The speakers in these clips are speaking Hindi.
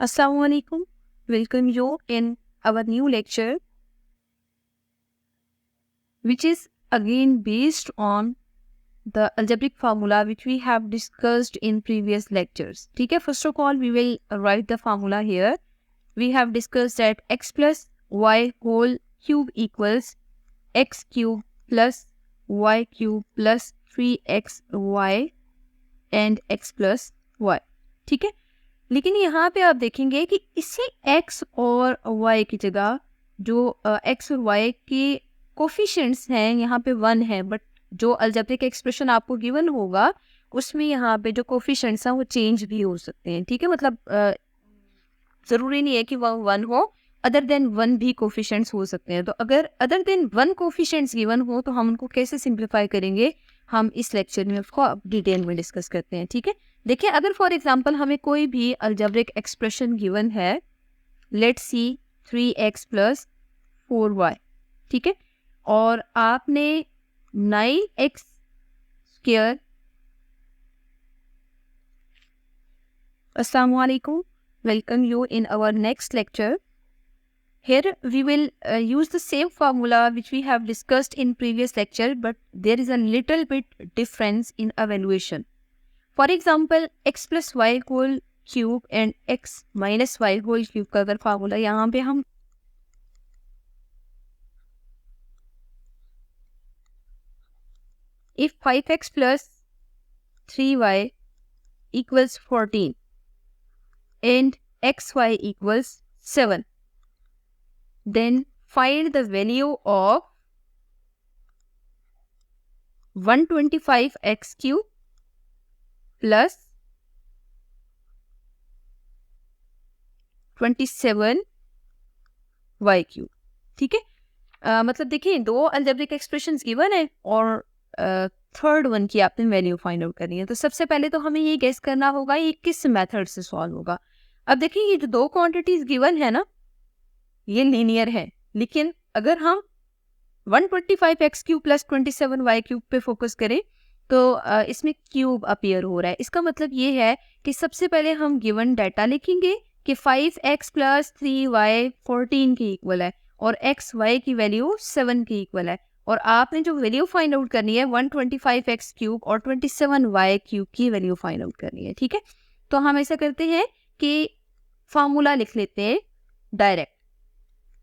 Assalamu alaikum. Welcome you in our new lecture, which is again based on the algebraic formula which we have discussed in previous lectures. ठीक है, first of all we will write the formula here. We have discussed that x plus y whole cube equals x cube plus y cube plus 3xy and x plus y. ठीक है, लेकिन यहाँ पे आप देखेंगे कि इसी x और y की जगह जो x और y के कोफिशिएंट्स हैं यहाँ पे 1 है, बट जो अलजेब्रिक एक्सप्रेशन आपको गिवन होगा उसमें यहाँ पे जो कोफिशिएंट्स हैं वो चेंज भी हो सकते हैं. ठीक है, मतलब ज़रूरी नहीं है कि वह 1 हो, अदर देन 1 भी कोफिशिएंट्स हो सकते हैं. तो अगर अदर देन 1 कोफिशिएंट्स गिवन हो तो हम उनको कैसे सिंप्लीफाई करेंगे, हम इस लेक्चर में उसको डिटेल में डिस्कस करते हैं. ठीक है, देखिए अगर फॉर एग्जांपल हमें कोई भी अलजेब्रिक एक्सप्रेशन गिवन है, let's see 3x plus 4y. ठीक है, और आपने 9x स्क्वायर. अस्सलाम वालेकुम, welcome you in our next lecture. Here we will use the same formula which we have discussed in previous lecture, but there is a little bit difference in evaluation. For example, x plus y whole cube and x minus y whole cube का अगर फार्मूला यहाँ पे हम if 5x plus 3y equals 14 and xy equals 7, then find the value of 125x cube plus 27y cube. ठीक है, मतलब देखिए दो अलजेब्रिक एक्सप्रेशंस गिवन है और थर्ड वन की आपने वैल्यू फाइंड आउट करनी है. तो सबसे पहले तो हमें ये गेस करना होगा ये किस मेथड से सॉल्व होगा. अब देखिए ये जो दो क्वांटिटीज गिवन है ना, ये लीनियर है, लेकिन अगर हम 125x cube plus 27y cube पे फोकस करें तो इसमें क्यूब अपीयर हो रहा है. इसका मतलब ये है कि सबसे पहले हम गिवन डाटा लिखेंगे कि 5x प्लस 3y 14 के इक्वल है और xy की वैल्यू 7 के इक्वल है, और आपने जो वैल्यू फाइंड आउट करनी है 125x क्यूब और 27y क्यूब की वैल्यू फाइंड आउट करनी है. ठीक है, तो हम ऐसा करते हैं कि फार्मूला लिख लेते हैं direct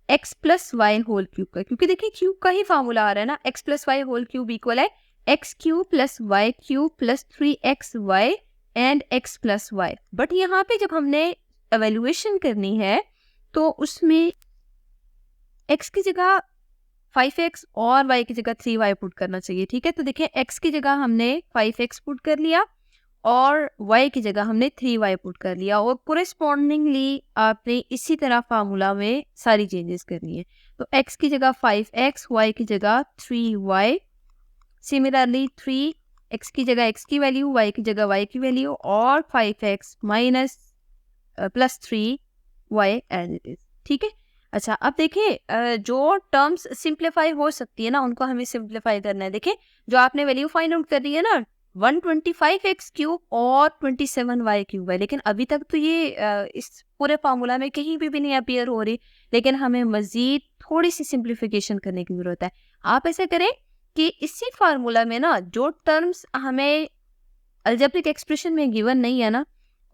x plus y whole cube का, क्योंकि देखिए क्यूब का ही फार्मूला आ रहा है ना. x plus y whole cube equal है x cube plus y cube plus 3xy and x plus y. But यहाँ पे जब हमने एवेल्युएशन करनी है तो उसमें x की जगह 5x और y की जगह 3y पुट करना चाहिए. ठीक है, तो देखिए x की जगह हमने 5x पुट कर लिया और y की जगह हमने 3y पुट कर लिया, और कोरेस्पॉन्डिंगली आपने इसी तरह फार्मूला में सारी चेंजेस करनी है. तो x की जगह 5x, y की जगह 3y, सिमिलरली 3x की जगह x की वैल्यू, y की जगह y की वैल्यू, और 5x minus plus 3y as it is. ठीक है, अच्छा अब देखिए जो टर्म्स सिंप्लीफाई हो सकती है ना उनको हमें सिंप्लीफाई करना है. देखिए जो आपने वैल्यू फाइंड आउट कर रही है ना 125x क्यूब और 27y क्यूब है, लेकिन अभी तक तो ये इस पूरे फार्मूला में कहीं भी नहीं अपीयर हो रही, लेकिन हमें मजीद थोड़ी सी सिंप्लीफिकेशन करने की जरूरत है. आप ऐसा करें कि इसी फार्मूला में ना जो टर्म्स हमें अलजेब्रिक एक्सप्रेशन में गिवन नहीं है ना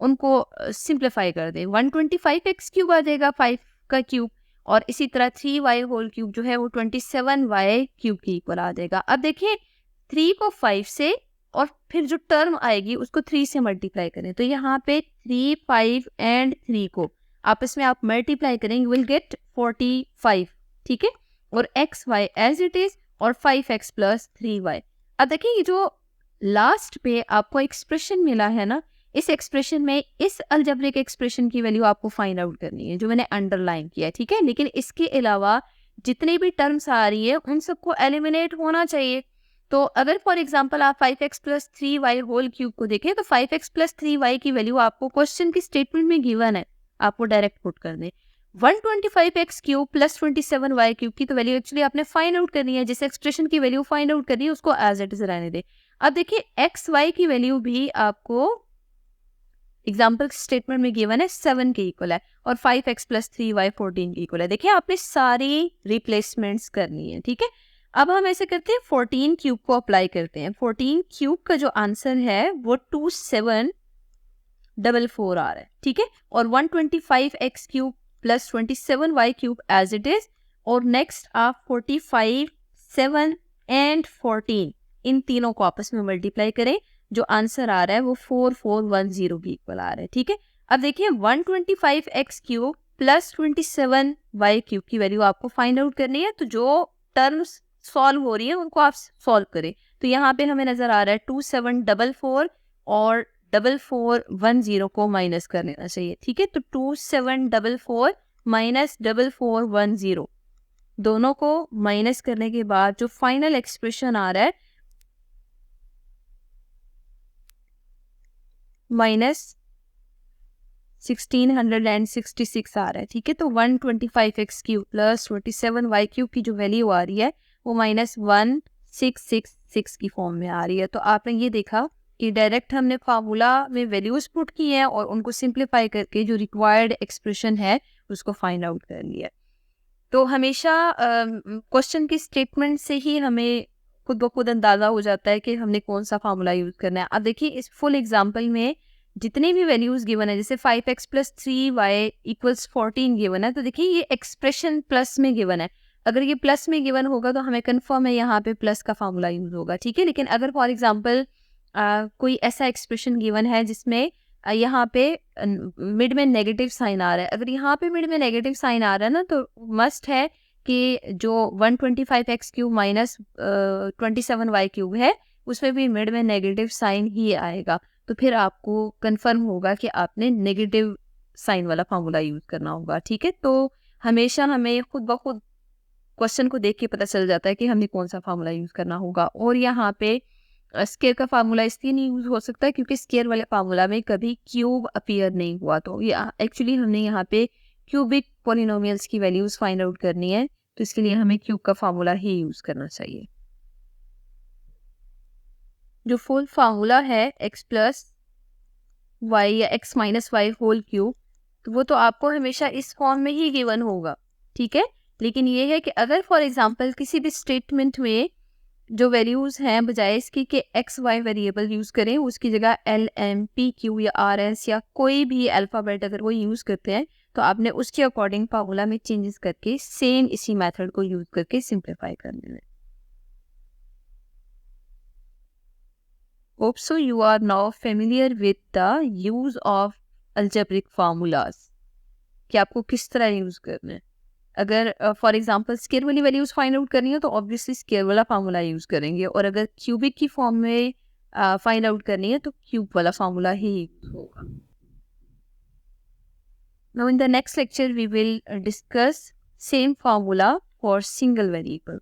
उनको सिंप्लीफाई कर दें. 125x क्यूब आ जाएगा 5 का क्यूब, और इसी तरह 3y होल क्यूब जो है वो 27y क्यूब की इक्वल आ जाएगा. अब देखिए 3 को 5 से और फिर जो टर्म आएगी उसको 3 से मल्टीप्लाई करें, तो यहाँ पे 3, 5 एंड 3 को आपस में आप मल्टीप्लाई करें, यू विल गेट 45. ठीक है, और x y as it is और 5x प्लस 3y. अब देखिए ये जो लास्ट पे आपको एक्सप्रेशन मिला है ना, इस एक्सप्रेशन में इस अलजेब्रिक एक्सप्रेशन की वैल्यू आपको फाइंड आउट करनी है जो मैंने अंडरलाइन किया है. ठीक है, लेकिन इसके अलावा जितनी भी टर्म्स आ रही है उन सबको एलिमिनेट होना चाहिए. तो अगर फॉर एग्जांपल आप 5x plus 3y whole cube को देखें तो 5x प्लस 3y की वैल्यू आपको क्वेश्चन की स्टेटमेंट में गिवन है, आपको डायरेक्ट पुट कर दें. 125x cube plus 27y cube की तो वैल्यू एक्चुअली आपने फाइंड आउट करनी है, जिस एक्सप्रेशन की वैल्यू फाइंड आउट करनी है उसको एज इट इज रहने दें. अब देखिए एक्स वाई की वैल्यू भी आपको एग्जाम्पल स्टेटमेंट में गिवन है 7 के इक्वल है और 5x प्लस 3y 14 के इक्वल है। देखिए आपने सारी रिप्लेसमेंट्स करनी है, ठीक है। अब हम ऐसे करते हैं 14 क्यूब को अप्लाई करते हैं। 14 क्यूब का जो आंसर है वो 2744 आ रहा है, ठीक है। और 125x cube plus 27y cube as it is, और नेक्स्ट आप 45, 7 एंड 14 इन तीनों को आपस में मल्टीप्लाई करें, जो आंसर आ रहा है वो 4410 के इक्वल आ रहा है, ठीक है। अब देखिए 125x cube plus 27y cube की वैल्यू आपको फाइंड आउट करनी है, तो जो टर्म्स सॉल्व हो रही है उनको आप सॉल्व करें। तो यहाँ पे हमें नजर आ रहा है 2744 और 4410 को माइनस कर लेना चाहिए, ठीक है। तो 2744 माइनस 4410 दोनों को माइनस करने के बाद जो फाइनल एक्सप्रेशन आ रहा है माइनस 1666 आ रहा है, ठीक है। तो 125x cube plus 27y cube की जो वैल्यू आ रही है वो माइनस 1666 की फॉर्म में आ रही है। तो आपने ये देखा कि डायरेक्ट हमने फार्मूला में वैल्यूज पुट की हैं और उनको सिंप्लीफाई करके जो रिक्वायर्ड एक्सप्रेशन है उसको फाइंड आउट कर लिया। तो हमेशा क्वेश्चन की स्टेटमेंट से ही हमें खुद ब खुद अंदाज़ा हो जाता है कि हमने कौन सा फार्मूला यूज़ करना है। अब देखिए इस फुल एग्जांपल में जितने भी वैल्यूज़ गिवन है, जैसे 5x plus 3y equals 14 given है, तो देखिए ये एक्सप्रेशन प्लस में गिवन है। अगर ये प्लस में गिवन होगा तो हमें कन्फर्म है यहाँ पे प्लस का फार्मूला यूज़ होगा, ठीक है। लेकिन अगर फॉर एग्जाम्पल कोई ऐसा एक्सप्रेशन गिवन है जिसमें यहाँ पे मिड में नेगेटिव साइन आ रहा है, अगर यहाँ पे मिड में नेगेटिव साइन आ रहा है ना, तो मस्ट है कि जो 125x cube minus 27y cube है उसमें भी मिड में नेगेटिव साइन ही आएगा। तो फिर आपको कंफर्म होगा कि आपने नेगेटिव साइन वाला फार्मूला यूज करना होगा, ठीक है। तो हमेशा हमें खुद ब खुद क्वेश्चन को देख के पता चल जाता है कि हमें कौन सा फार्मूला यूज करना होगा। और यहाँ पे स्केयर का फार्मूला इसलिए नहीं यूज हो सकता क्योंकि स्केयर वाले फार्मूला में कभी क्यूब अपीयर नहीं हुआ। तो ये एक्चुअली हमने यहाँ पे क्यूबिक पॉलिनोमियल्स की वैल्यूज फाइंड आउट करनी है, तो इसके लिए हमें क्यूब का फार्मूला ही यूज करना चाहिए। जो फुल फार्मूला है x प्लस वाई या x minus y whole cube, तो वो तो आपको हमेशा इस फॉर्म में ही गिवन होगा, ठीक है। लेकिन ये है कि अगर फॉर एग्जांपल किसी भी स्टेटमेंट में जो वैल्यूज हैं बजाय इसकी कि एक्स वाई वेरिएबल यूज करें, उसकी जगह एल एम पी क्यू या आर एस या कोई भी अल्फाबेट अगर वो यूज करते हैं, तो आपने उसके अकॉर्डिंग फार्मूला में चेंजेस करके सेम इसी मेथड को यूज करके सिंप्लीफाई करने में। Hope so you are now familiar with the use of algebraic formulas, कि आपको किस तरह यूज करना है। अगर फॉर एग्जांपल स्केयर वाली वैल्यूज फाइंड आउट करनी है तो ऑब्वियसली स्केयर वाला फार्मूला यूज करेंगे, और अगर क्यूबिक की फॉर्म में फाइंड आउट करनी है तो क्यूब वाला फार्मूला ही यूज होगा। Now in the next lecture we will discuss same formula for single variable.